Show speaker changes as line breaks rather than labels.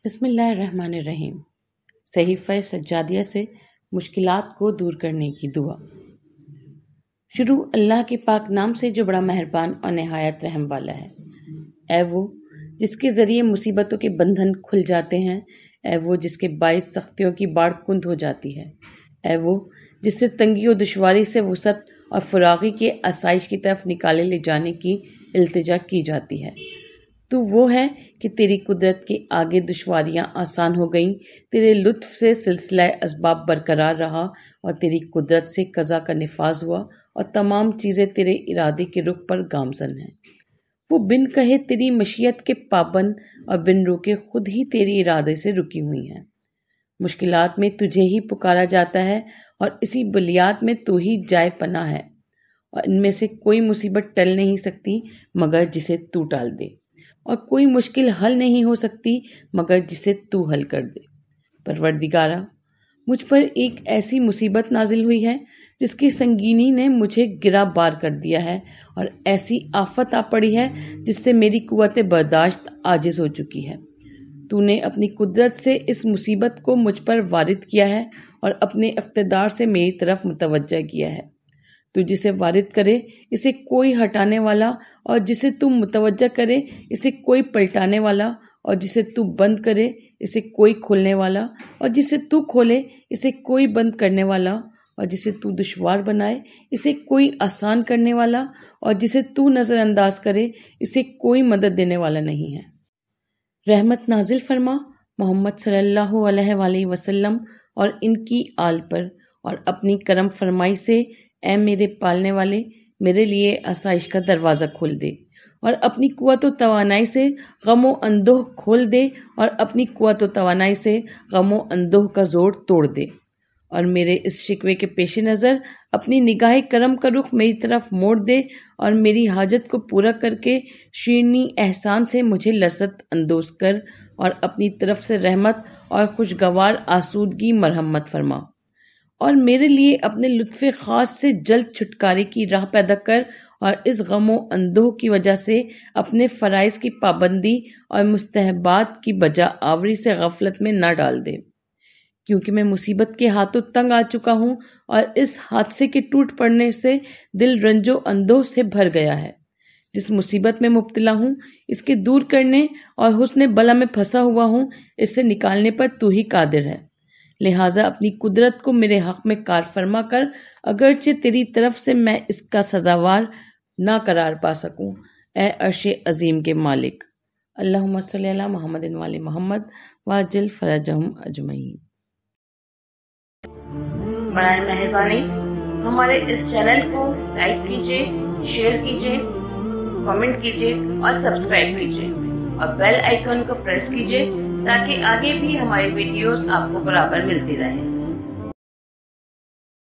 बिस्मिल्लाहिर्रहमानिर्रहीम। सहीफ़े सज्जादिया से मुश्किलात को दूर करने की दुआ। शुरू अल्लाह के पाक नाम से जो बड़ा मेहरबान और नहायत रहम वाला है। ऐ वो जिसके ज़रिए मुसीबतों के बंधन खुल जाते हैं, ऐ वो जिसके बाइस सख्तियों की बाढ़ कुंद हो जाती है, ऐ वो जिससे तंगी और दुश्वारी से वसअत और फरागी के आसाइश की तरफ निकाले ले जाने की इल्तिजा की जाती है। तो वो है कि तेरी कुदरत के आगे दुश्वारियां आसान हो गईं, तेरे लुत्फ से सिलसिला असबाब बरकरार रहा और तेरी कुदरत से कज़ा का निफाज हुआ और तमाम चीज़ें तेरे इरादे के रुख पर गामजन हैं। वो बिन कहे तेरी मशीयत के पाबंद और बिन रोके खुद ही तेरी इरादे से रुकी हुई हैं। मुश्किलात में तुझे ही पुकारा जाता है और इसी बुनियाद में तू ही जाए पना है, और इनमें से कोई मुसीबत टल नहीं सकती मगर जिसे तू टाल दे, और कोई मुश्किल हल नहीं हो सकती मगर जिसे तू हल कर दे। परवरदिगारा, मुझ पर एक ऐसी मुसीबत नाजिल हुई है जिसकी संगीनी ने मुझे गिरा बार कर दिया है, और ऐसी आफत आ पड़ी है जिससे मेरी कुव्वत बर्दाश्त आजिज हो चुकी है। तूने अपनी कुदरत से इस मुसीबत को मुझ पर वारिद किया है और अपने इक़्तिदार से मेरी तरफ मुतवज्जा किया है। तू जिसे वारिद करे इसे कोई हटाने वाला, और जिसे तू मुतवज्जा करे इसे कोई पलटाने वाला, और जिसे तू बंद करे इसे कोई खोलने वाला, और जिसे तू खोले इसे कोई बंद करने वाला, और जिसे तू दुश्वार बनाए इसे कोई आसान करने वाला, और जिसे तू नज़रअंदाज करे इसे कोई मदद देने वाला नहीं है। रहमत नाजिल फरमा मोहम्मद सल्लल्लाहु अलैहि वसल्लम और इनकी आल पर, और अपनी करम फरमाई से ऐ मेरे पालने वाले मेरे लिए आसाइश का दरवाज़ा खोल दे, और अपनी कुव्वत व तवानाई से गमो अंदोह खोल दे, और अपनी कुव्वत व तवानाई से गमो अंदोह का जोर तोड़ दे, और मेरे इस शिकवे के पेश नज़र अपनी निगाह करम का रुख मेरी तरफ मोड़ दे, और मेरी हाजत को पूरा करके शीरनी एहसान से मुझे लज़्ज़त अंदोज कर, और अपनी तरफ से रहमत और खुशगवार आसूदगी मरहमत फरमा, और मेरे लिए अपने लुत्फ़े ख़ास से जल्द छुटकारे की राह पैदा कर, और इस गमो अंदोह की वजह से अपने फ़राइज़ की पाबंदी और मुस्तहबात की बजा आवरी से गफलत में न डाल दे, क्योंकि मैं मुसीबत के हाथों तंग आ चुका हूँ, और इस हादसे के टूट पड़ने से दिल रंजो अंदोह से भर गया है। जिस मुसीबत में मुब्तला हूँ इसके दूर करने और हुस्न बला में फंसा हुआ हूँ, इससे निकालने पर तू ही कादिर है। लिहाजा अपनी कुदरत को मेरे हक़ में कार फरमा कर, अगरचे तेरी तरफ से मैं इसका सजावार ना करार पा सकूं। ए अर्श अजीम के मालिक, अल्लाहुम्मा सल्ली अला मुहम्मदिन व आलि मुहम्मद वाजिल फरजहुम अजमईन।
बराए मेहरबानी हमारे इस चैनल को लाइक कीजिए, शेयर कीजिए, कमेंट कीजिए और सब्सक्राइब कीजिए, और बेल आइकन को प्रेस कीजिए ताकि आगे भी हमारी वीडियोस आपको बराबर मिलती रहे।